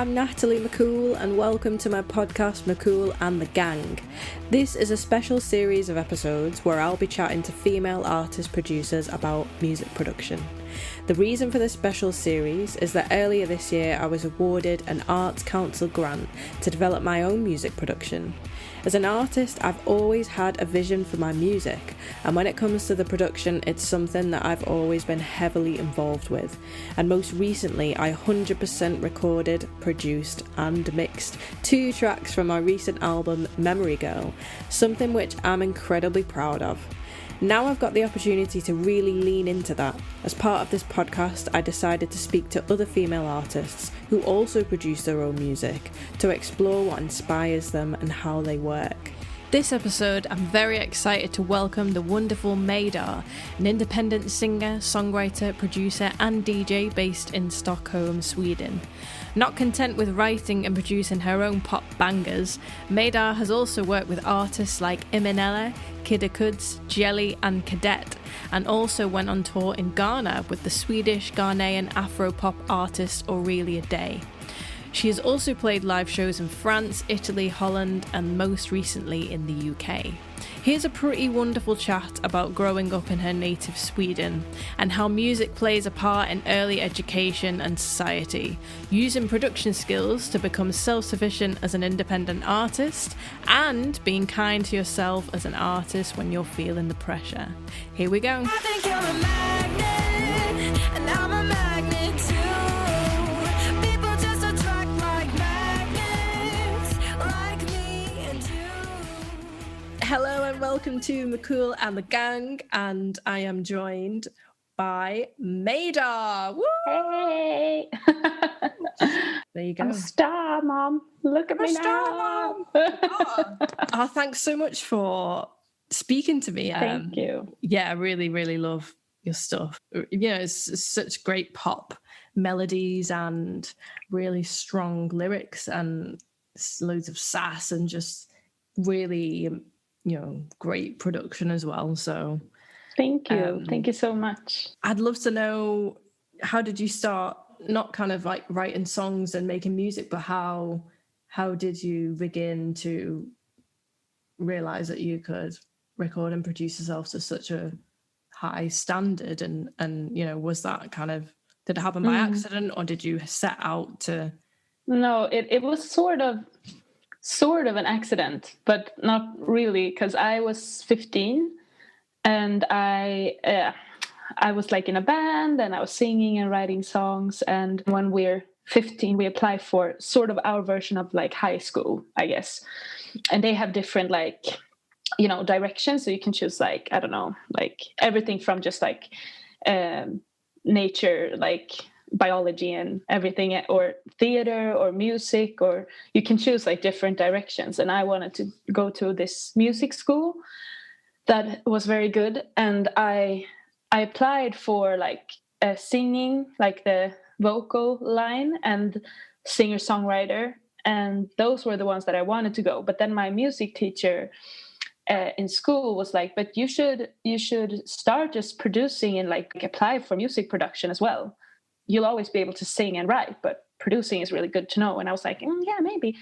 I'm Natalie McCool and welcome to my podcast McCool and the Gang. This is a special series of episodes where I'll be chatting to female artist producers about music production. The reason for this special series is that earlier this year I was awarded an Arts Council grant to develop my own music production. As an artist, I've always had a vision for my music, and when it comes to the production, it's something that I've always been heavily involved with. And most recently, I 100% recorded, produced, and mixed 2 tracks from my recent album, Memory Girl, something which I'm incredibly proud of. Now I've got the opportunity to really lean into that. As part of this podcast, I decided to speak to other female artists who also produce their own music to explore what inspires them and how they work. This episode, I'm very excited to welcome the wonderful Maydar, an independent singer, songwriter, producer and DJ based in Stockholm, Sweden. Not content with writing and producing her own pop bangers, Maydar has also worked with artists like Imanella, Kidda Kuds, Jelly and Cadet, and also went on tour in Ghana with the Swedish Ghanaian Afro-pop artist Aurelia Day. She has also played live shows in France, Italy, Holland, and most recently in the UK. Here's a pretty wonderful chat about growing up in her native Sweden and how music plays a part in early education and society, using production skills to become self-sufficient as an independent artist, and being kind to yourself as an artist when you're feeling the pressure. Here we go. I think you're a magnet, and I'm a magnet too. People just attract like magnets, like me and you. Hello and welcome to McCool and the Gang, and I am joined by Maydar. Woo! Hey! There you go. I'm a star, Mom. Look at I'm a me star, now. Mom. Oh, thanks so much for speaking to me. Thank you. Yeah, I really, really love your stuff. You know, it's such great pop melodies and really strong lyrics and loads of sass and just really, great production as well. So Thank you. Thank you so much. I'd love to know, how did you start, not kind of like writing songs and making music, but how did you begin to realize that you could record and produce yourself to such a high standard? And was that kind of, did it happen by accident, or did you set out to? No, it was sort of an accident, but not really, because I was 15 and I was like in a band and I was singing and writing songs. And when we're 15, we apply for sort of our version of like high school, I guess. And they have different directions. So you can choose like, I don't know, like everything from just like nature, like biology and everything, or theater or music, or you can choose like different directions. And I wanted to go to this music school that was very good. And I applied for like singing, like the vocal line, and singer-songwriter. And those were the ones that I wanted to go. But then my music teacher in school was like, but you should start just producing and like apply for music production as well. You'll always be able to sing and write, but producing is really good to know. And I was like, yeah, maybe.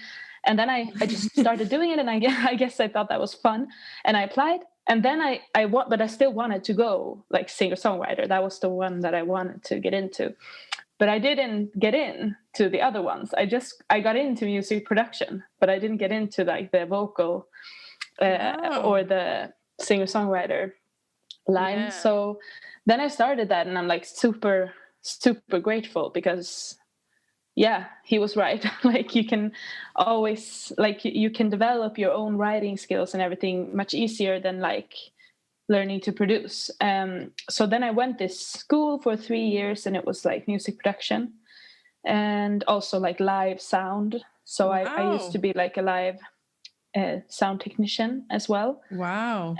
And then I just started doing it, and I guess I thought that was fun, and I applied. And then but I still wanted to go like singer-songwriter. That was the one that I wanted to get into. But I didn't get in to the other ones. I got into music production, but I didn't get into like the vocal or the singer-songwriter line. Yeah. So then I started that, and I'm like super, super grateful, because he was right. Like you can always, like you can develop your own writing skills and everything much easier than like learning to produce. So then I went this school for 3 years, and it was like music production and also like live sound. So Wow. I used to be like a live sound technician as well. Wow.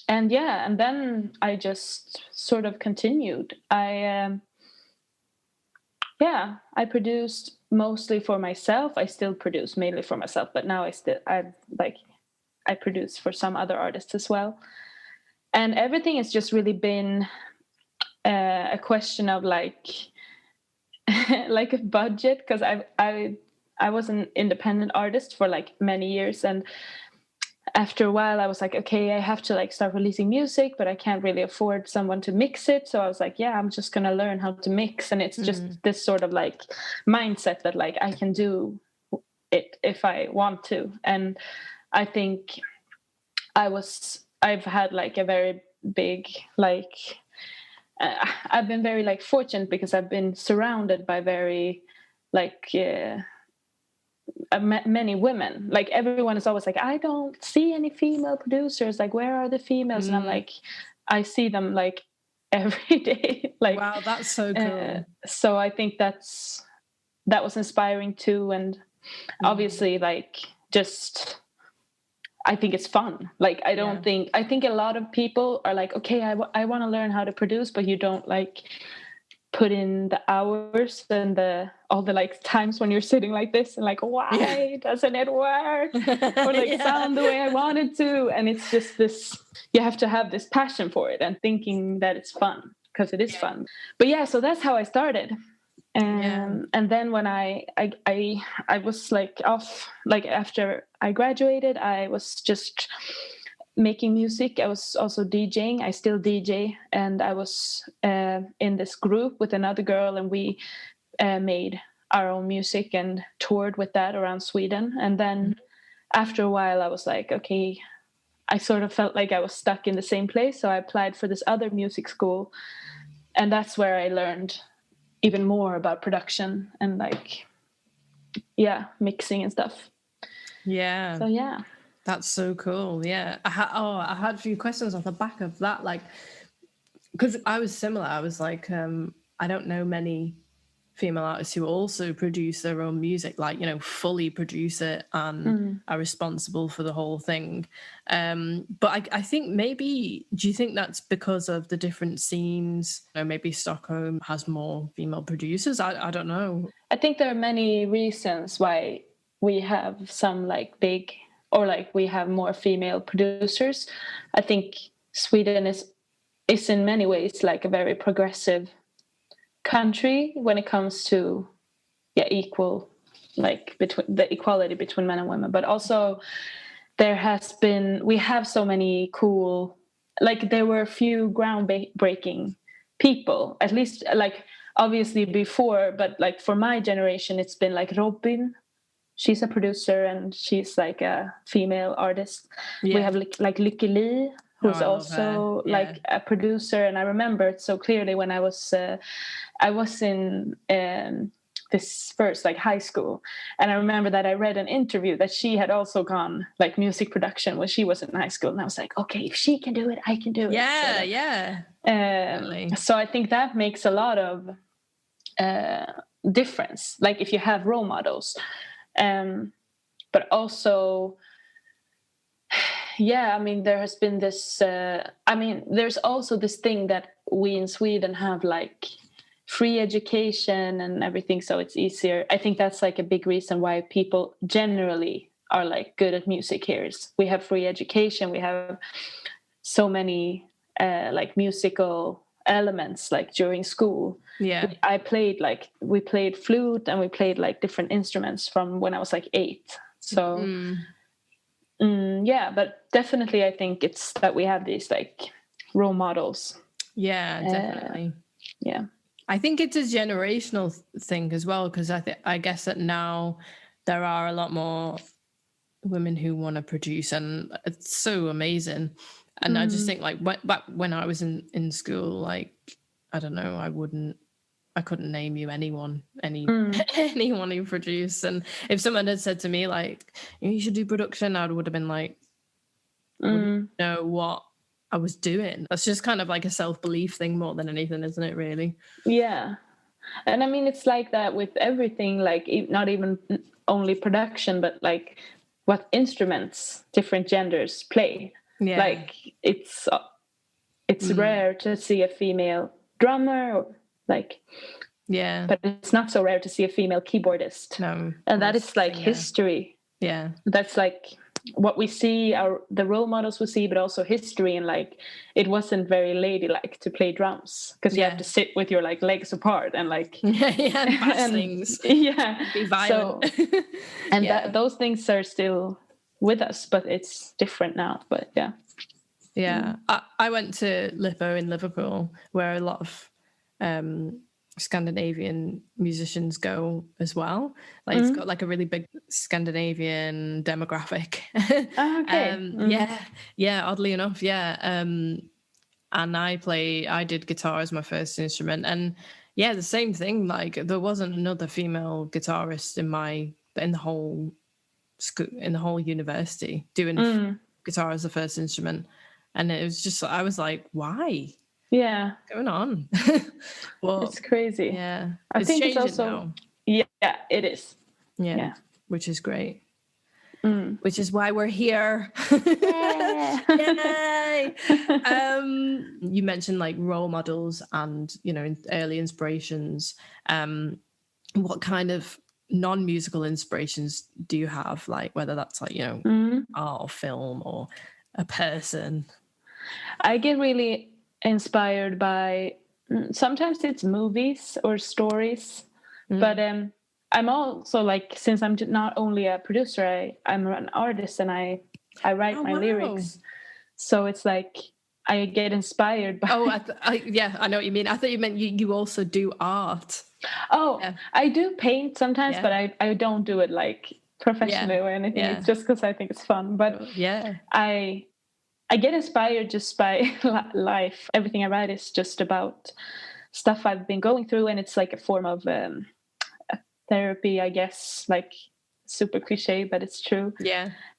And then I just sort of continued. I produced mostly for myself. I still produce mainly for myself, but now I produce for some other artists as well. And everything has just really been a question of like like a budget, because I was an independent artist for like many years, and after a while I was like, okay, I have to like start releasing music, but I can't really afford someone to mix it. So I was like, yeah, I'm just gonna learn how to mix. And it's just this sort of like mindset that like I can do it if I want to. And I think I've had like a very big like I've been very like fortunate, because I've been surrounded by very like many women. Like everyone is always like, I don't see any female producers, like where are the females? And I'm like, I see them like every day. Like, wow, that's so cool. So I think that was inspiring too. And obviously like just I think it's fun. Like I think a lot of people are like, okay, I want to learn how to produce, but you don't like put in the hours and all the like times when you're sitting like this and like, why doesn't it work? Or like sound the way I want it to. And it's just this, you have to have this passion for it and thinking that it's fun, because it is fun. But yeah, so that's how I started. And then when I was like off, like after I graduated, I was just making music. I was also DJing. I still DJ, and I was in this group with another girl, and we made our own music and toured with that around Sweden. And then after a while, I was like, okay, I sort of felt like I was stuck in the same place, so I applied for this other music school, and that's where I learned even more about production and like mixing and stuff. So that's so cool. I had a few questions off the back of that, like, because I was similar. I was like, I don't know many female artists who also produce their own music, like, you know, fully produce it and are responsible for the whole thing. But I think maybe, do you think that's because of the different scenes? You know, maybe Stockholm has more female producers. I don't know. I think there are many reasons why we have some like big, or like we have more female producers. I think Sweden is in many ways like a very progressive country when it comes to equal, like between the equality between men and women. But also we have so many cool, like there were a few groundbreaking people, at least like obviously before, but like for my generation it's been like Robin. She's a producer and she's like a female artist. We have like Lykke Li, who's also like a producer. And I remember it so clearly when I was in this first like high school, and I remember that I read an interview that she had also gone like music production when she was in high school, and I was like, okay, if she can do it, I can do it. So I think that makes a lot of difference, like if you have role models. But also I mean, there has been this there's also this thing that we in Sweden have like free education and everything, so it's easier. I think that's like a big reason why people generally are like good at music here. Is we have free education, we have so many like musical elements like during school. We played flute and we played like different instruments from when I was like 8. So but definitely I think it's that we have these like role models. Definitely. I think it's a generational thing as well, because I guess that now there are a lot more women who want to produce, and it's so amazing. And I just think like back when I was in school, like, I don't know, I couldn't name you anyone who produced. And if someone had said to me like, you should do production, I would have been like, I wouldn't know what I was doing. That's just kind of like a self-belief thing more than anything, isn't it, really? Yeah. And I mean, it's like that with everything, like not even only production, but like what instruments different genders play. Like it's rare to see a female drummer, or like, but it's not so rare to see a female keyboardist. No. And that is like history. Yeah. That's like what we see, the role models we see, but also history, and like it wasn't very ladylike to play drums because you have to sit with your like legs apart and like and bash things, be violent. So, and those things are still with us, but it's different now. But I went to Lippo in Liverpool, where a lot of Scandinavian musicians go as well. Like it's got like a really big Scandinavian demographic. Oddly enough, and I did guitar as my first instrument, and the same thing, like there wasn't another female guitarist in the whole university doing guitar as the first instrument, and it was just, I was like, why? What's going on? Well, it's crazy. I think it's also now. It is. Which is great. Which is why we're here. Yay! You mentioned like role models and early inspirations. What kind of non-musical inspirations do you have, like whether that's like art or film or a person? I get really inspired by, sometimes it's movies or stories, but I'm also like, since I'm not only a producer, I'm an artist, and I write my lyrics, so it's like I get inspired by I know what you mean. I thought you meant you also do art. I do paint sometimes, but I don't do it like professionally or anything. It's just because I think it's fun, but I get inspired just by life. Everything I write is just about stuff I've been going through, and it's like a form of therapy, I guess, like super cliche, but it's true.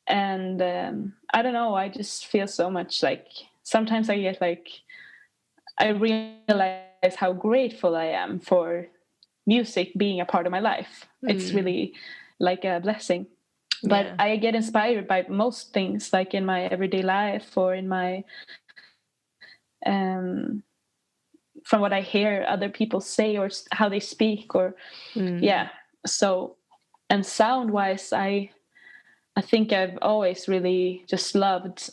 And I don't know, I just feel so much like, sometimes I get like, I realize how grateful I am for music being a part of my life. It's really like a blessing. But I get inspired by most things, like in my everyday life or in my from what I hear other people say or how they speak, or so. And sound wise, I think I've always really just loved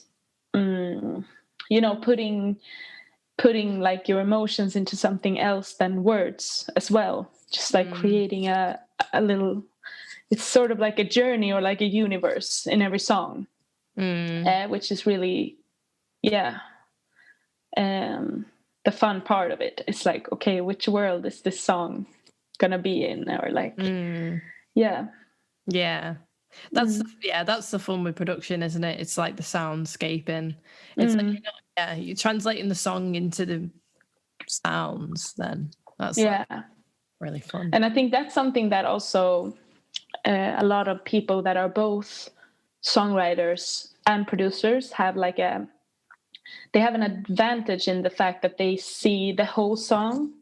putting like your emotions into something else than words as well, just like creating a little, it's sort of like a journey or like a universe in every song, which is really, the fun part of it. It's like, okay, which world is this song gonna be in? Or like, that's the fun with production, isn't it? It's like the soundscaping. It's like, you're translating the song into the sounds. Then that's like really fun. And I think that's something that also a lot of people that are both songwriters and producers have like they have an advantage in the fact that they see the whole song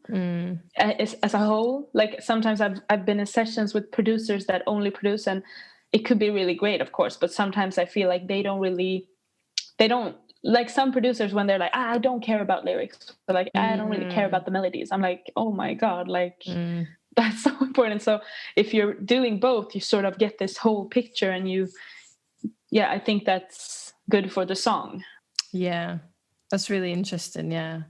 as a whole. Like sometimes I've been in sessions with producers that only produce, and it could be really great, of course, but sometimes I feel like they don't like some producers when they're like, I don't care about lyrics, but like I don't really care about the melodies. I'm like, oh my God, like that's so important. So if you're doing both, you sort of get this whole picture, and I think that's good for the song. Yeah, that's really interesting. Yeah,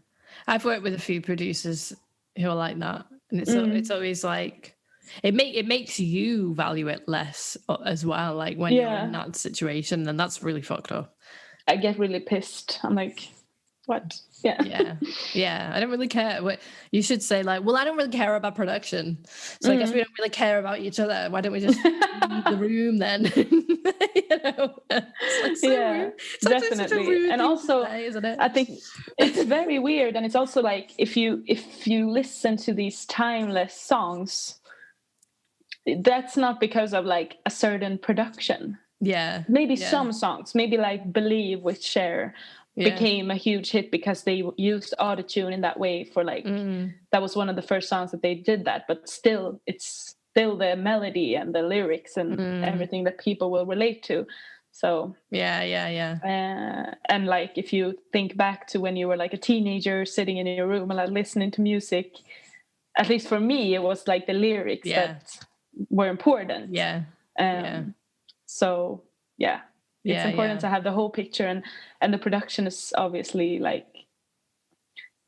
I've worked with a few producers who are like that, and it's always like it makes you value it less as well. Like when you're in that situation, then that's really fucked up. I get really pissed. I'm like, what? I don't really care. What you should say, like, well, I don't really care about production, so I guess we don't really care about each other. Why don't we just leave the room then? It's like definitely. Rude and also, say, isn't it? I think it's very weird, and it's also like if you listen to these timeless songs, that's not because of like a certain production. Maybe some songs, maybe like Believe with Cher became a huge hit because they used autotune in that way for like that was one of the first songs that they did that, but still it's still the melody and the lyrics and everything that people will relate to. So and like if you think back to when you were like a teenager sitting in your room and like listening to music, at least for me it was like the lyrics that were important. So It's important to have the whole picture, and the production is obviously like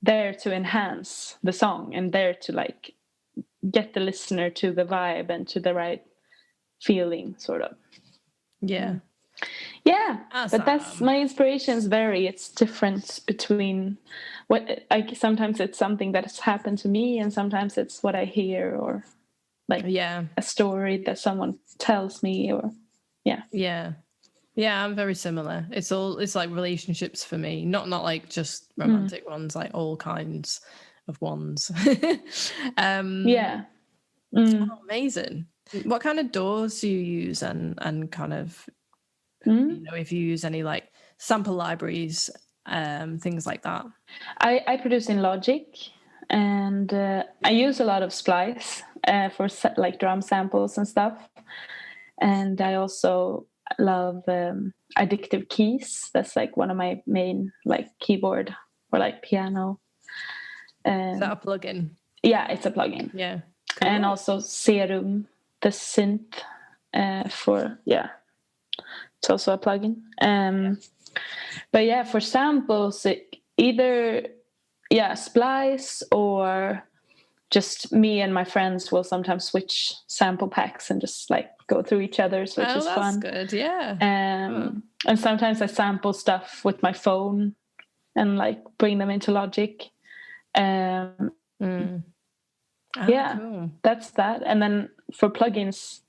there to enhance the song and there to like get the listener to the vibe and to the right feeling, sort of. Yeah. Yeah, Awesome. but that's my inspirations vary. It's different between what sometimes it's something that has happened to me, and sometimes it's what I hear, or like a story that someone tells me, or Yeah, I'm very similar. It's like relationships for me, not like just romantic ones, like all kinds of ones. Yeah. Oh, amazing. What kind of DAWs do you use, and kind of, if you use any like sample libraries, things like that? I produce in Logic, and I use a lot of Splice for like drum samples and stuff. And I also love Addictive Keys. That's like one of my main like keyboard or like piano. Is that a plugin? Yeah, it's a plugin. Yeah. Cool. And also Serum, the synth it's also a plugin. But yeah, for samples, either Splice, or just me and my friends will sometimes switch sample packs and just like go through each other's, which is fun. That's good. Yeah. And sometimes I sample stuff with my phone and like bring them into Logic. Cool. That's that. And then for plugins,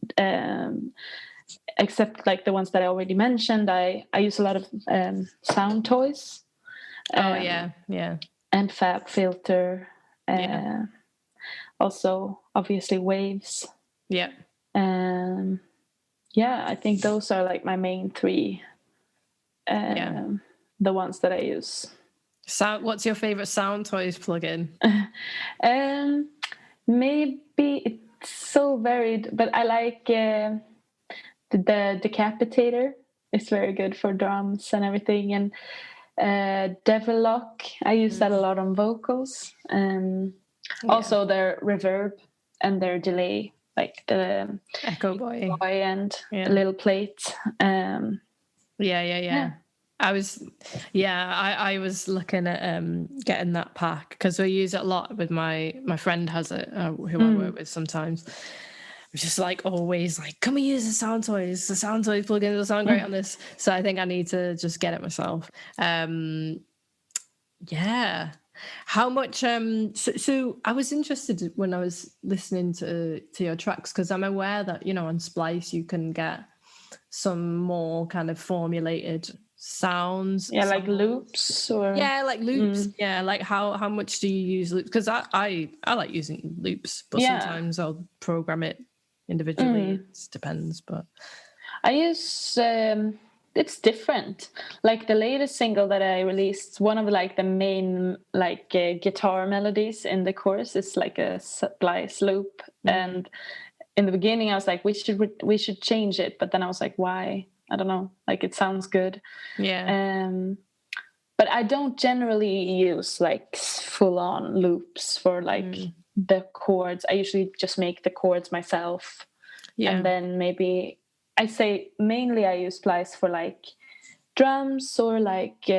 except like the ones that I already mentioned, I use a lot of Sound Toys. And Fab Filter. Also, obviously, Waves. Yeah. I think those are like my main three. The ones that I use. So, what's your favorite Sound Toys plugin? Maybe it's so varied, but I like the Decapitator. It's very good for drums and everything. And Devil Lock, I use that a lot on vocals. Also their reverb and their delay, like the Echo Boy and little plate. I was looking at getting that pack because we use it a lot with my friend has it, who I work with sometimes. I'm just like always like, can we use the Sound Toys? The Sound Toys plugin will sound great on this. So I think I need to just get it myself. How much so I was interested when I was listening to your tracks, because I'm aware that on Splice you can get some more kind of formulated sounds, like loops, or like loops. Like how much do you use loops? Because I like using loops, but sometimes I'll program it individually. It depends, but I use it's different. Like the latest single that I released, one of like the main like guitar melodies in the chorus is like a Splice loop. And in the beginning I was like, we should change it, but then I was like, why? I don't know, like it sounds good. But I don't generally use like full on loops for like the chords. I usually just make the chords myself. And then maybe I say mainly I use Splice for like drums or like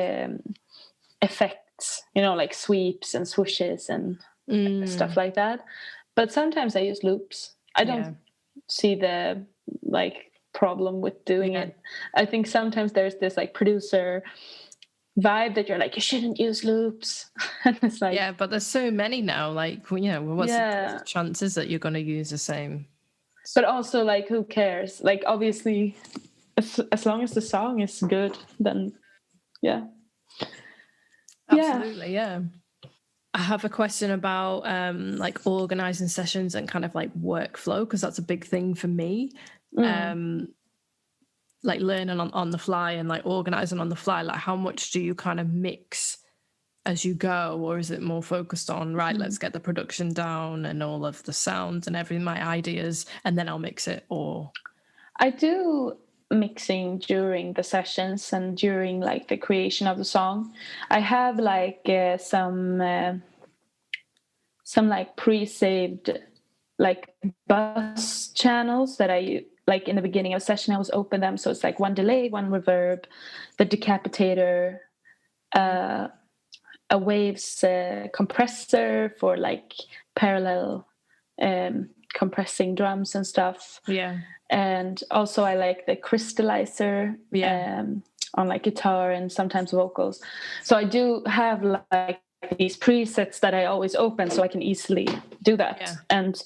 effects, like sweeps and swooshes and stuff like that. But sometimes I use loops. I don't see the like problem with doing it. I think sometimes there's this like producer vibe that you're like, you shouldn't use loops. And it's like, but there's so many now. Like, what's the chances that you're going to use the same? But also, like, who cares? Like, obviously, as long as the song is good, then absolutely, I have a question about like organizing sessions and kind of like workflow, because that's a big thing for me. Like learning on the fly and like organizing on the fly. Like, how much do you kind of mix as you go, or is it more focused on let's get the production down and all of the sounds and everything, my ideas, and then I'll mix it? Or I do mixing during the sessions and during like the creation of the song. I have like some like pre-saved like bus channels that I like in the beginning of a session, I always open them. So it's like one delay, one reverb, the decapitator, a waves compressor for like parallel compressing drums and stuff. Yeah. And also I like the crystallizer on like guitar and sometimes vocals. So I do have like these presets that I always open so I can easily do that. Yeah. And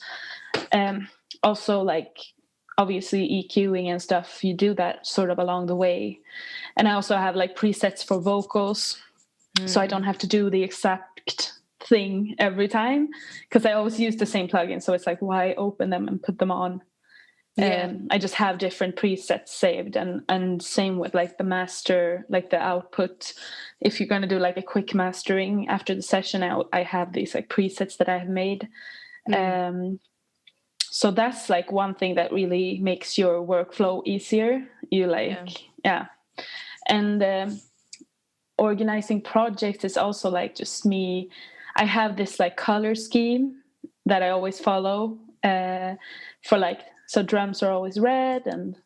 also like obviously EQing and stuff, you do that sort of along the way. And I also have like presets for vocals. So I don't have to do the exact thing every time because I always use the same plugin. So it's like, why open them and put them on? I just have different presets saved, and same with like the master, like the output. If you're going to do like a quick mastering after the session, I have these like presets that I have made. So that's like one thing that really makes your workflow easier. You like, and organizing projects is also like just me. I have this like color scheme that I always follow for like, so drums are always red and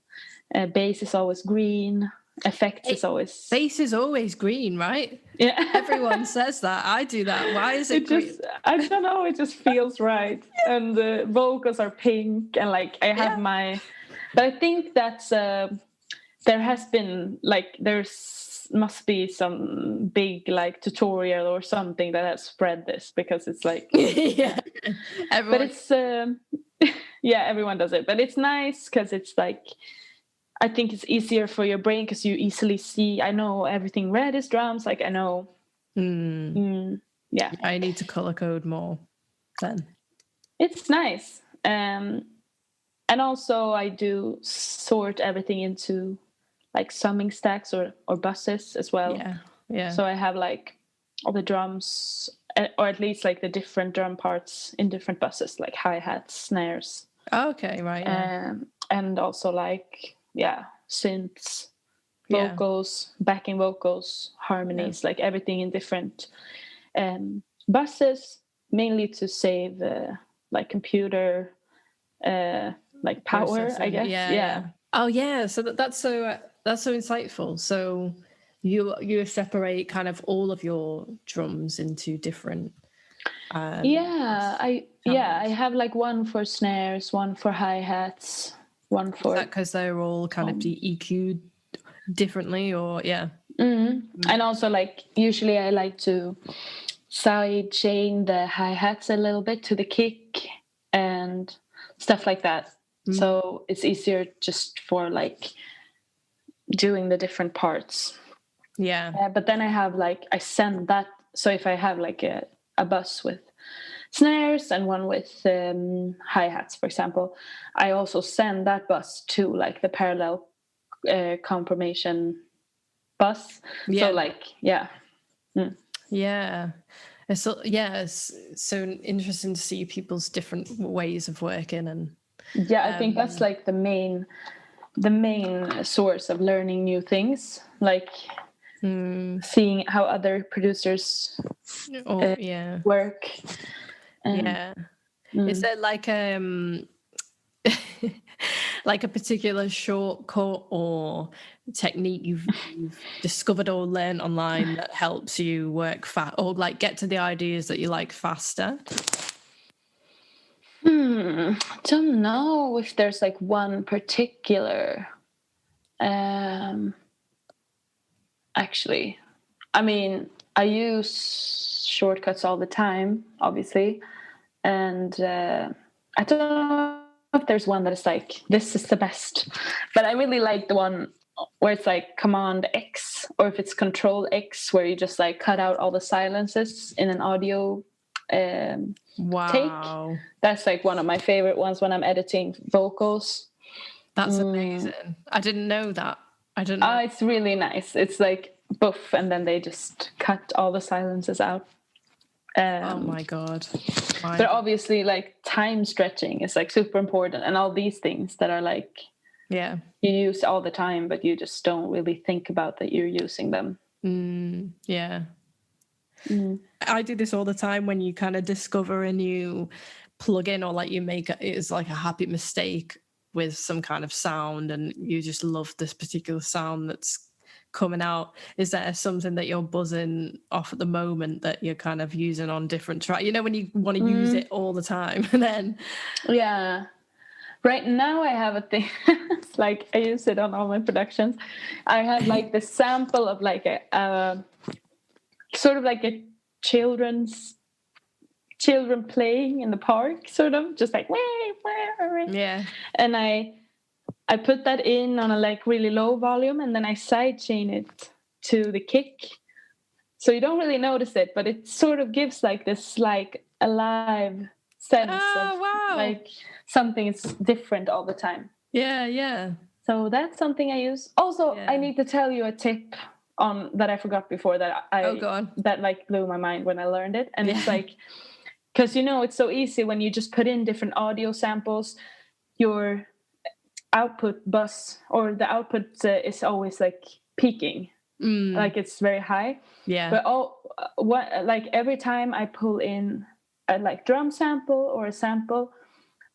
bass is always green. Effects is always... Bass is always green, right? Yeah. Everyone says that. I do that. Why is it green? Just, I don't know. It just feels right. And the vocals are pink and like I have my... But I think that's... there has been like... must be some big like tutorial or something that has spread this because it's like... Everyone... But it's... everyone does it. But it's nice because it's like... I think it's easier for your brain because you easily see... I know everything red is drums. Like I know... I need to color code more then. It's nice. And also I do sort everything into like summing stacks or buses as well. Yeah. So I have like all the drums, or at least like the different drum parts in different buses, like hi-hats, snares. Oh, okay, right. Yeah. And also like, synths, vocals, backing vocals, harmonies, like everything in different buses, mainly to save like computer like power, processing. I guess. Yeah. Oh yeah, so that's so insightful. So you separate kind of all of your drums into different I have like one for snares, one for hi-hats, one for... Is that because they're all kind of EQ'd differently, or And also like usually I like to side chain the hi-hats a little bit to the kick and stuff like that. So it's easier just for like doing the different parts. But then I have like, I send that. So if I have like a bus with snares and one with hi-hats, for example, I also send that bus to like the parallel confirmation bus. So like, It's so interesting to see people's different ways of working. And I think that's like the main source of learning new things, like seeing how other producers work. Is there like like a particular shortcut or technique you've discovered or learned online that helps you work fast or like get to the ideas that you like faster? Don't know if there's like one particular actually. I mean, I use shortcuts all the time, obviously, and I don't know if there's one that is like, this is the best, but I really like the one where it's like Command X, or if it's Control X, where you just like cut out all the silences in an audio take. That's like one of my favorite ones when I'm editing vocals. That's amazing. I didn't know that. I didn't know. It's really nice. It's like boof, and then they just cut all the silences out. Oh my god. But obviously like time stretching is like super important, and all these things that are like you use all the time, but you just don't really think about that you're using them. I do this all the time when you kind of discover a new plugin, or like you make it's like a happy mistake with some kind of sound and you just love this particular sound that's coming out, is there something that you're buzzing off at the moment that you're kind of using on different tracks? You know, when you want to use it all the time and then... Yeah. Right now I have a thing. It's like I use it on all my productions. I have like the sample of like a sort of like a children playing in the park, sort of just like Yeah. and I put that in on a like really low volume, and then I sidechain it to the kick, so you don't really notice it, but it sort of gives like this like alive sense of like something is different all the time. Yeah. So that's something I use. Also, I need to tell you a tip on that I forgot before that go on. that like blew my mind when I learned it, and it's like, because you know it's so easy when you just put in different audio samples, your output bus or the output is always like peaking, like it's very high. Yeah. But like every time I pull in a like drum sample or a sample,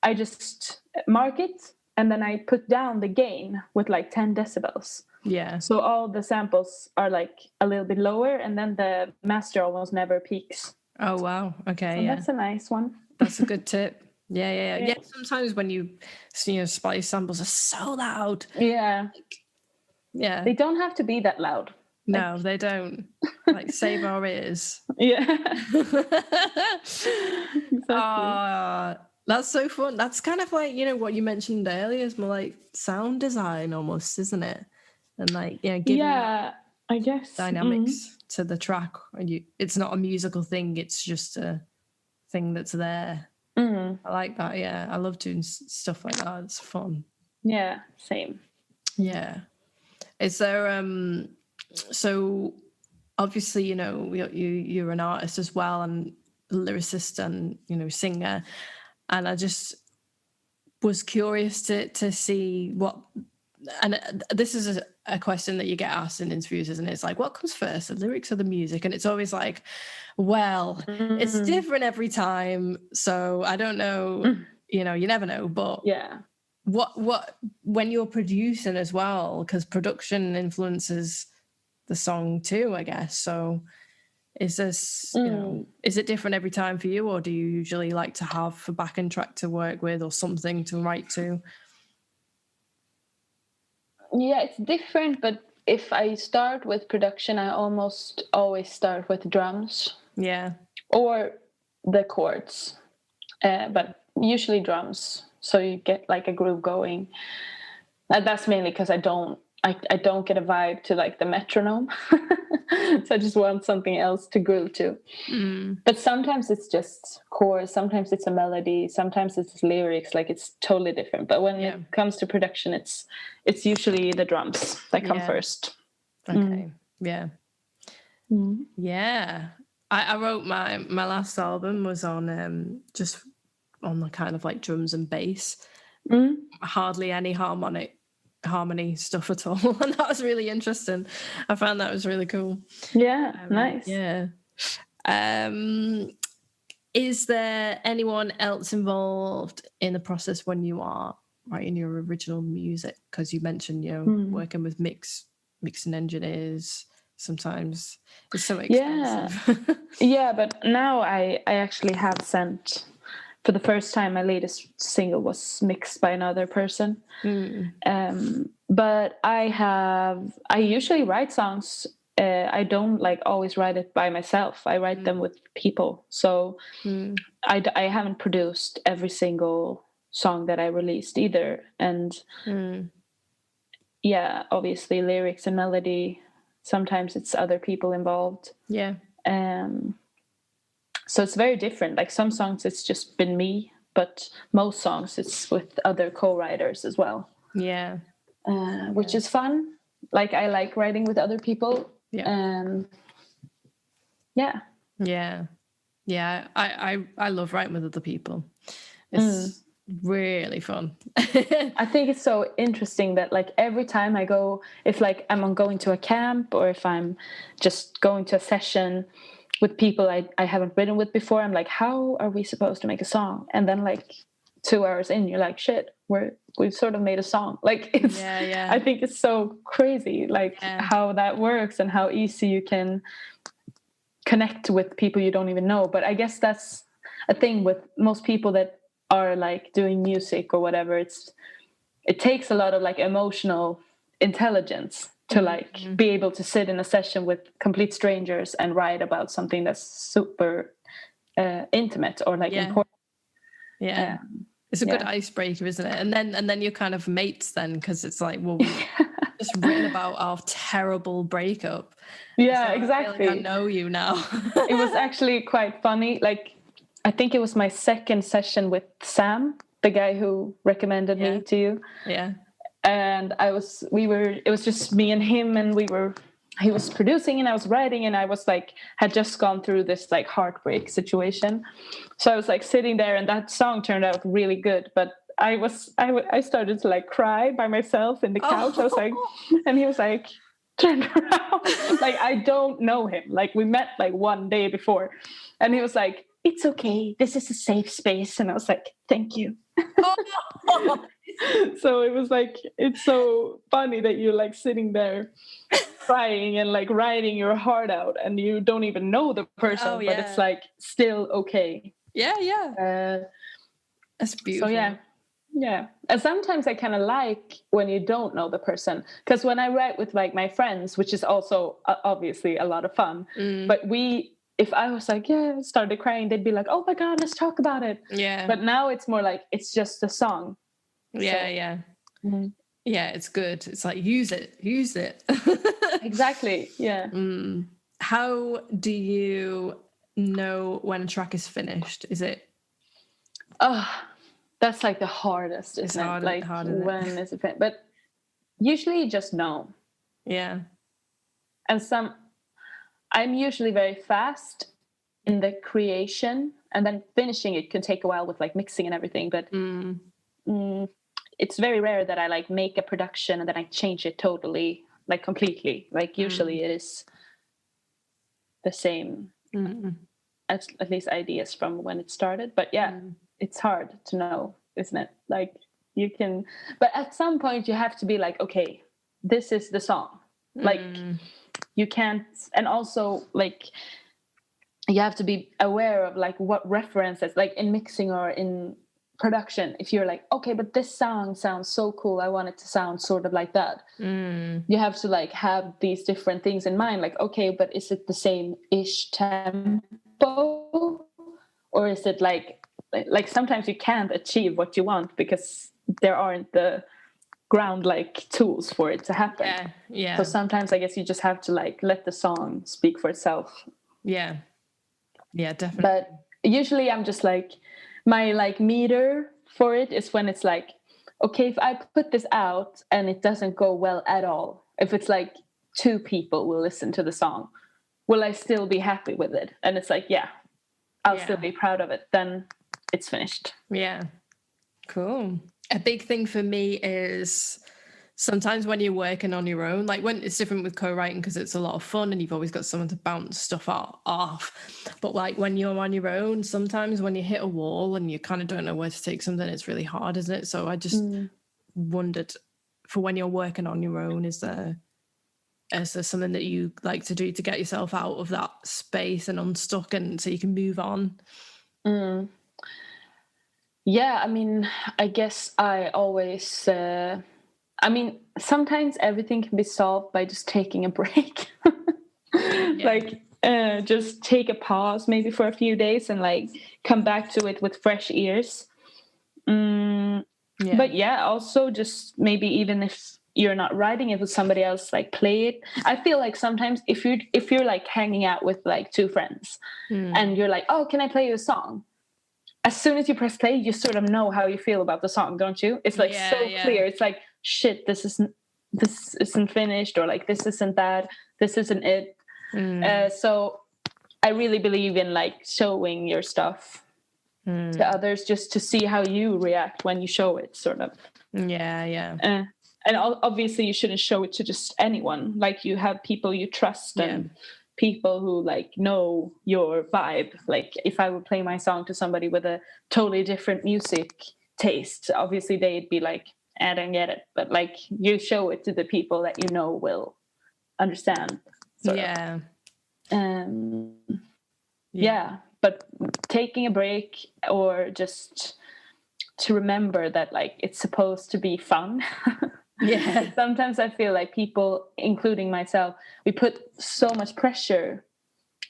I just mark it and then I put down the gain with like 10 decibels. Yeah. So all the samples are like a little bit lower, and then the master almost never peaks. Oh wow. Okay. So that's a nice one. That's a good tip. Yeah. Sometimes when you splice samples are so loud. Yeah. Yeah. They don't have to be that loud. No, they don't. Like, save our ears. Yeah. Exactly. That's so fun. That's kind of like, what you mentioned earlier is more like sound design almost, isn't it? And like, giving I guess dynamics to the track. And it's not a musical thing, it's just a thing that's there. I like that. Yeah, I love doing stuff like that. It's fun. Yeah, same. Yeah. Is there so obviously you're an artist as well, and lyricist, and singer, and I just was curious to see what, and this is a question that you get asked in interviews, isn't it? It's like, what comes first, the lyrics or the music? And it's always like, well, it's different every time, so I don't know. You never know. But what when you're producing as well, because production influences the song too, I guess. So is this is it different every time for you, or do you usually like to have a backing track to work with or something to write to? Yeah, it's different, but if I start with production, I almost always start with drums. Yeah. Or the chords. But usually drums, so you get like a groove going. That's mainly because I don't get a vibe to like the metronome. So I just want something else to groove to. But sometimes it's just chords, sometimes it's a melody, sometimes it's lyrics, like it's totally different. But when it comes to production, it's usually the drums that come first. Okay. Yeah. I wrote my last album was on just on the kind of like drums and bass. Hardly any harmony stuff at all, and that was really interesting. I found that was really cool. Nice. Is there anyone else involved in the process when you are writing your original music? Because you mentioned working with mixing engineers. Sometimes it's so expensive. But now I actually have sent, for the first time, my latest single was mixed by another person. But I usually write songs. I don't like always write it by myself. I write them with people. So I haven't produced every single song that I released either. And obviously lyrics and melody, sometimes it's other people involved. So it's very different. Like some songs it's just been me, but most songs it's with other co-writers as well. Which is fun. Like I like writing with other people. I love writing with other people. It's really fun. I think it's so interesting that like every time I go, if like I'm going to a camp or if I'm just going to a session with people I haven't written with before, I'm like, how are we supposed to make a song? And then like 2 hours in, you're like, shit, we've sort of made a song. Like, it's, I think it's so crazy, like how that works and how easy you can connect with people you don't even know. But I guess that's a thing with most people that are like doing music or whatever. It takes a lot of like emotional intelligence to like be able to sit in a session with complete strangers and write about something that's super intimate or like important. It's a good icebreaker, isn't it? And then you're kind of mates then, because it's like, well, we've just written about our terrible breakup. Yeah, so exactly. I know you now. It was actually quite funny. Like, I think it was my second session with Sam, the guy who recommended me to you. Yeah. And it was just me and him, and he was producing and I was writing, and I was like, had just gone through this like heartbreak situation. So I was like sitting there, and that song turned out really good. But I started to like cry by myself in the couch. I was like, and he was like, turned around. Like, I don't know him. Like, we met like one day before, and he was like, it's okay, this is a safe space. And I was like, thank you. So it was like, it's so funny that you're like sitting there crying and like writing your heart out, and you don't even know the person, but it's like still okay. That's beautiful. So yeah. And sometimes I kind of like when you don't know the person, because when I write with like my friends, which is also obviously a lot of fun, but if I was like, started crying, they'd be like, oh my God, let's talk about it. Yeah. But now it's more like, it's just a song. Yeah, it's good. It's like, use it. Exactly. Yeah. How do you know when a track is finished? Is it? That's like the hardest, isn't it? Like, when is it finished? But usually you just know. Yeah. And I'm usually very fast in the creation, and then finishing it can take a while with like mixing and everything. But it's very rare that I like make a production and then I change it totally, like completely. Like, usually it is the same, at least ideas from when it started. But it's hard to know, isn't it? Like, you can, but at some point you have to be like, okay, this is the song. Like, you can't, and also like you have to be aware of like what references, like in mixing or in production, if you're like, okay, but this song sounds so cool, I want it to sound sort of like that. You have to like have these different things in mind, like, okay, but is it the same ish tempo, or is it like sometimes you can't achieve what you want because there aren't the ground like tools for it to happen. So sometimes I guess you just have to like let the song speak for itself. Yeah, definitely. But usually I'm just like, my like meter for it is when it's like, okay, if I put this out and it doesn't go well at all, if it's like 2 people will listen to the song, will I still be happy with it? And it's like, I'll still be proud of it, then it's finished. Cool. A big thing for me is sometimes when you're working on your own, like when it's different with co-writing because it's a lot of fun and you've always got someone to bounce stuff off. But like when you're on your own, sometimes when you hit a wall and you kind of don't know where to take something, it's really hard, isn't it? So I just wondered, for when you're working on your own, is there something that you like to do to get yourself out of that space and unstuck, and so you can move on? Yeah, I mean, I guess I always, sometimes everything can be solved by just taking a break. Like, just take a pause maybe for a few days and like come back to it with fresh ears. But also just maybe even if you're not writing it with somebody else, like play it. I feel like sometimes if you're like hanging out with like 2 friends and you're like, oh, can I play you a song? As soon as you press play, you sort of know how you feel about the song, don't you? It's like clear. It's like, shit, this isn't finished, or like this isn't that, this isn't it. So I really believe in like showing your stuff to others, just to see how you react when you show it, sort of. And obviously you shouldn't show it to just anyone. Like, you have people you trust and people who like know your vibe. Like, if I would play my song to somebody with a totally different music taste. Obviously they'd be like, I don't get it, but like you show it to the people that you know will understand, sort of. Yeah, but taking a break, or just to remember that like it's supposed to be fun. Yeah. Sometimes I feel like people, including myself, we put so much pressure,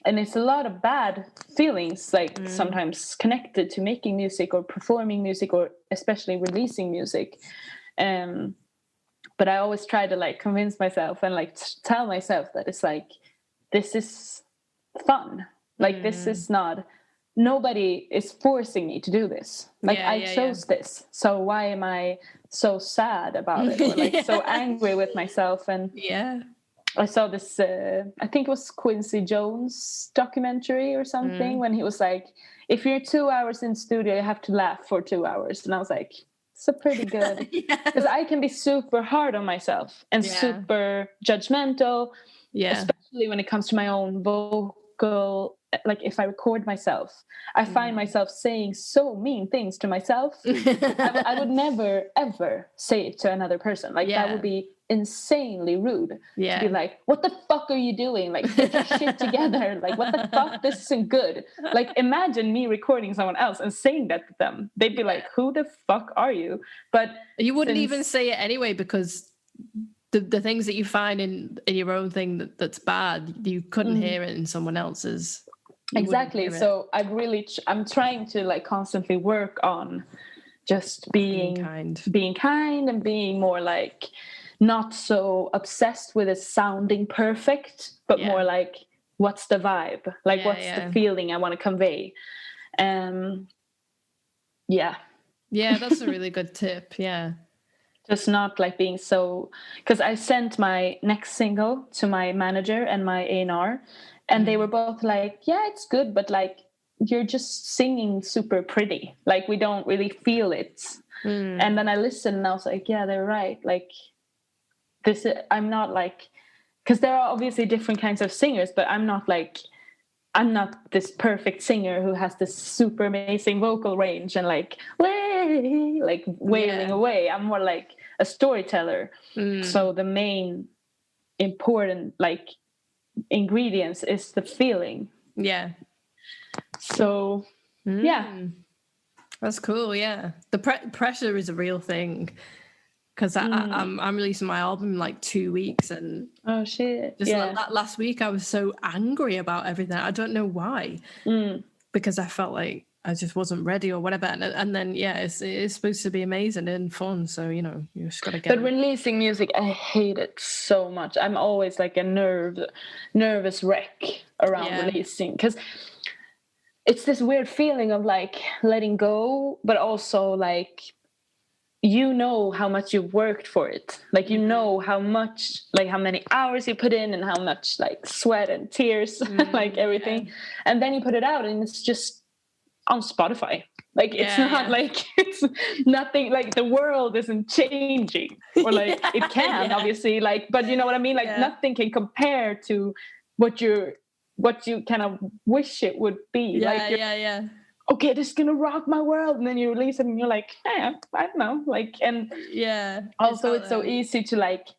and it's a lot of bad feelings, like sometimes connected to making music or performing music, or especially releasing music. But I always try to like convince myself and like tell myself that it's like, this is fun. Like this is not, nobody is forcing me to do this. Like I chose this. So why am I so sad about it, or like so angry with myself? And I saw this, I think it was Quincy Jones documentary or something, when he was like, if you're 2 hours in studio, you have to laugh for 2 hours. And I was like, so pretty good, because I can be super hard on myself and super judgmental, especially when it comes to my own vocal. Like if I record myself, I find myself saying so mean things to myself. I would never ever say it to another person. Like that would be insanely rude to be like, what the fuck are you doing? Like get your shit together. Like what the fuck, this isn't good. Like imagine me recording someone else and saying that to them. They'd be like, who the fuck are you? But you wouldn't even say it anyway, because the things that you find in your own thing that's bad, you couldn't hear it in someone else's. Exactly. So I'm trying to like constantly work on just being kind and being more like not so obsessed with it sounding perfect, but more like, what's the vibe? Like what's the feeling I want to convey? Yeah, that's a really good tip. Just not like being so, because I sent my next single to my manager and my A&R, and they were both like, yeah, it's good, but like you're just singing super pretty, like we don't really feel it. And then I listened and I was like, yeah, they're right. Like this, I'm not like, because there are obviously different kinds of singers, but I'm not this perfect singer who has this super amazing vocal range and like wailing away. I'm more like a storyteller. So the main important like ingredients is the feeling. So that's cool. The pressure is a real thing, because I'm releasing my album in like 2 weeks, and oh shit, just like that last week I was so angry about everything. I don't know why, because I felt like I just wasn't ready or whatever, and then it's supposed to be amazing and fun, so you know, you just gotta get but releasing music, I hate it so much. I'm always like a nervous wreck around releasing, because it's this weird feeling of like letting go, but also like, you know how much you've worked for it, like you know how much, like how many hours you put in and how much like sweat and tears like everything, and then you put it out and it's just on Spotify. Like it's not like it's nothing, like the world isn't changing, or like it can obviously, like, but you know what I mean, like nothing can compare to what you kind of wish it would be. Okay, this is gonna rock my world, and then you release it and you're like, I don't know, like, and also it's so easy to like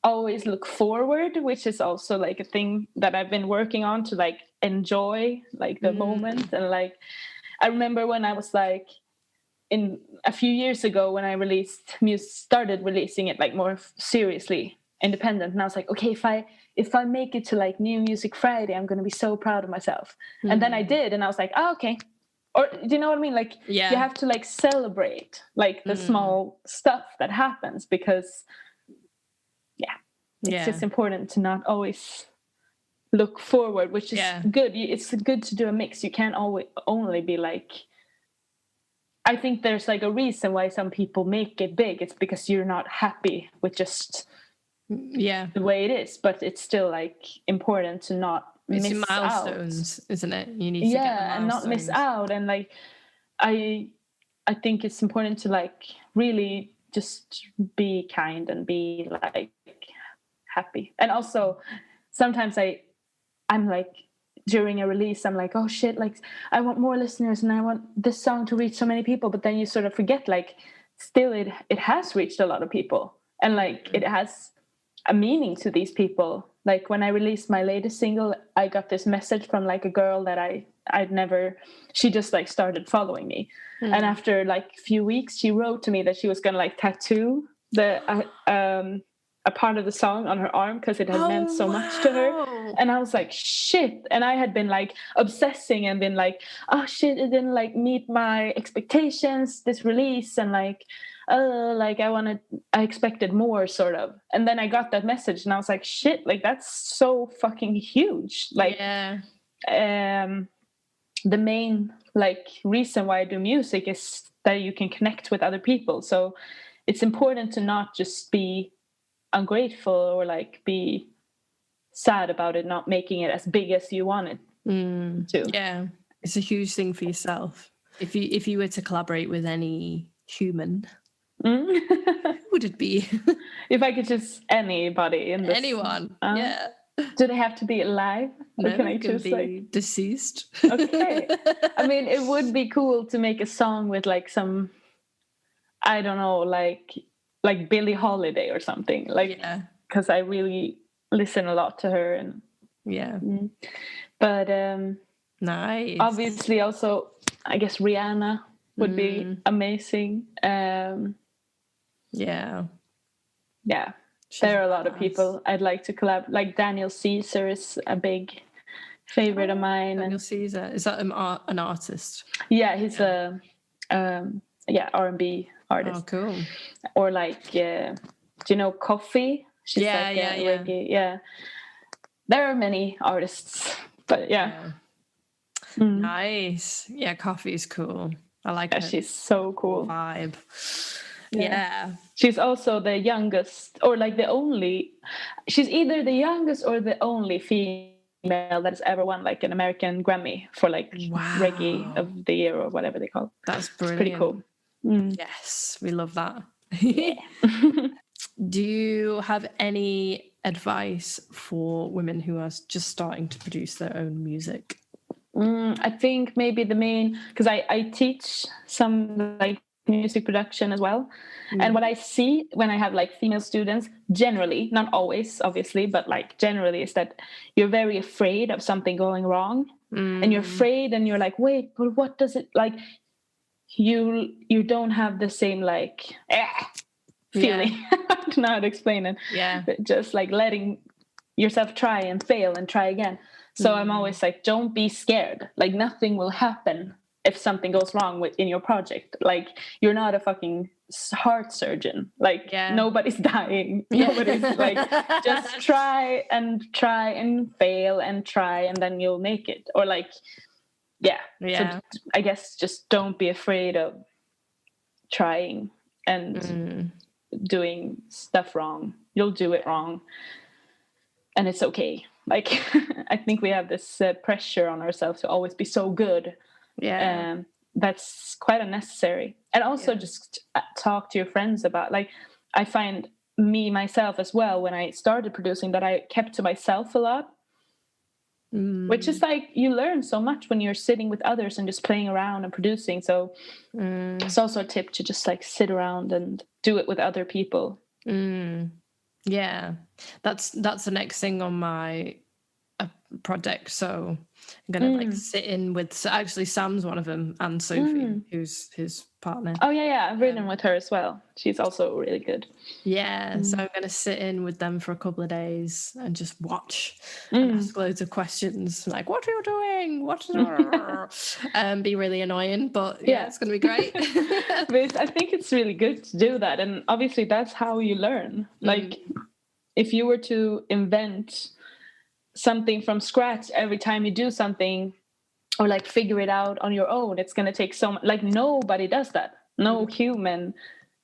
always look forward, which is also like a thing that I've been working on, to like enjoy like the moment. And like I remember when I was like in a few years ago when I started releasing it like more seriously independent, and I was like, okay, if I make it to like New Music Friday, I'm gonna be so proud of myself. And then I did, and I was like, oh, okay. Or do you know what I mean? Like you have to like celebrate like the small stuff that happens, because it's just important to not always look forward, which is good. It's good to do a mix. You can't always only be like, I think there's like a reason why some people make it big. It's because you're not happy with just the way it is, but it's still like important to not miss milestones out. Isn't it? You need to get the milestones and not miss out. And like I think it's important to like really just be kind and be like happy. And also sometimes I'm like during a release, I'm like, oh shit, like I want more listeners and I want this song to reach so many people. But then you sort of forget, like, still it has reached a lot of people, and like it has a meaning to these people. Like when I released my latest single, I got this message from like a girl that she just like started following me. And after like a few weeks, she wrote to me that she was gonna like tattoo a part of the song on her arm because it had meant so much to her. And I was like, shit. And I had been like obsessing and been like, oh shit, it didn't like meet my expectations, this release, and like I expected more, sort of. And then I got that message and I was like, shit, like that's so fucking huge. Like the main like reason why I do music is that you can connect with other people. So it's important to not just be ungrateful or like be sad about it not making it as big as you want it to. Yeah, it's a huge thing for yourself. If you were to collaborate with any human, who would it be? If I could just anybody in this, anyone, yeah. Do they have to be alive? No, or can I can choose be like deceased? Okay. I mean, it would be cool to make a song with like some, I don't know, like Billie Holiday or something, like, because I really listen a lot to her. And but nice. Obviously also I guess Rihanna would be amazing. There are a lot of people I'd like to collab. Like Daniel Caesar is a big favorite of mine. Daniel Caesar, is that an artist? Yeah, he's a R&B artist. Oh, cool. Or like, do you know Coffee? She's reggae. Yeah. There are many artists, but Nice. Yeah, Coffee is cool. I like her. She's so cool. Vibe. Yeah. She's also the youngest, or like the only. She's either the youngest or the only female that has ever won like an American Grammy for like reggae of the year or whatever they call it. That's brilliant. Pretty cool. Yes, we love that. Do you have any advice for women who are just starting to produce their own music? I think maybe the main, because I teach some like music production as well, and what I see when I have like female students, generally, not always obviously, but like generally, is that you're very afraid of something going wrong, and you're afraid, and you're like, wait, but what does it like? You don't have the same like feeling. I don't know how to explain it. But just like letting yourself try and fail and try again. So I'm always like, don't be scared. Like nothing will happen if something goes wrong in your project. Like you're not a fucking heart surgeon. Like nobody's dying. Nobody's like, just try and fail and try, and then you'll make it. Or like, So I guess just don't be afraid of trying and doing stuff wrong. You'll do it wrong, and it's okay. Like I think we have this pressure on ourselves to always be so good. That's quite unnecessary. And also just talk to your friends about, like, I find myself as well, when I started producing, that I kept to myself a lot, which is like, you learn so much when you're sitting with others and just playing around and producing. So it's also a tip to just like sit around and do it with other people. Yeah, that's the next thing on my project. So I'm gonna like sit in with, so actually Sam's one of them, and Sophie, who's his partner. Oh yeah, I've written with her as well. She's also really good. So I'm gonna sit in with them for a couple of days and just watch and ask loads of questions, like, what are you doing, be really annoying, but it's gonna be great. But I think it's really good to do that, and obviously that's how you learn. Like if you were to invent something from scratch every time you do something, or like figure it out on your own, it's going to take so much. Like nobody does that. No human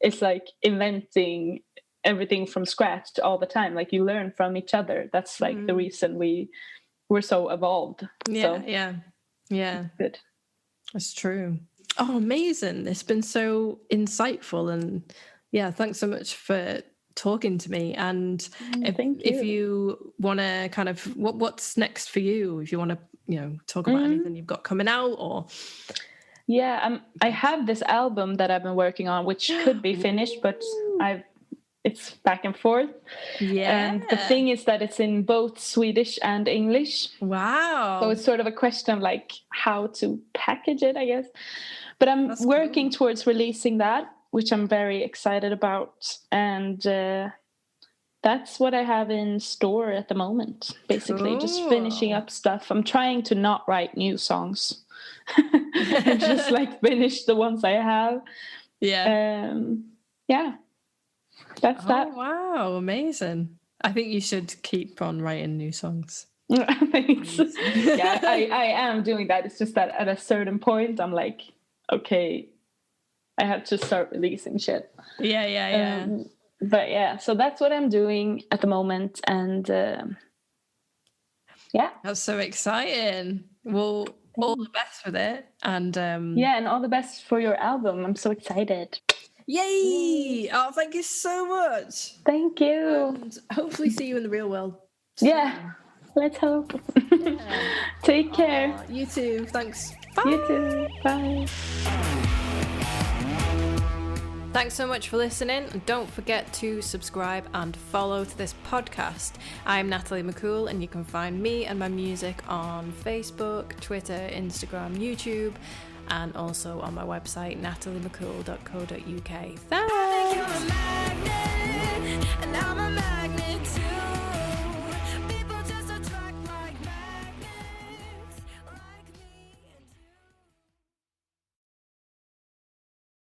is like inventing everything from scratch all the time. Like you learn from each other. That's like the reason we're so evolved. Good. That's true. Oh, amazing. It's been so insightful, and thanks so much for talking to me. And Thank if you want to kind of, what's next for you? If you want to, you know, talk about anything you've got coming out, or... Yeah, I have this album that I've been working on, which could be finished, but it's back and forth. Yeah. And the thing is that it's in both Swedish and English. Wow. So it's sort of a question of like how to package it, I guess. But I'm working towards releasing that, which I'm very excited about. And that's what I have in store at the moment, basically. Cool. Just finishing up stuff. I'm trying to not write new songs. And just like finish the ones I have. Yeah. Yeah. That's that. Wow, amazing. I think you should keep on writing new songs. Thanks. Yeah, I am doing that. It's just that at a certain point I'm like, okay, I have to start releasing shit. Yeah. But yeah, so that's what I'm doing at the moment. And yeah. That's so exciting. Well, all the best with it. And yeah, and all the best for your album. I'm so excited. Yay! Oh, thank you so much. Thank you. And hopefully see you in the real world. Yeah, let's hope. Yeah. Take care. You too. Thanks. Bye. You too. Bye. Thanks so much for listening, and don't forget to subscribe and follow to this podcast. I'm Natalie McCool, and you can find me and my music on Facebook, Twitter, Instagram, YouTube, and also on my website, nataliemccool.co.uk. Thanks! You're a magnet, and I'm a magnet too.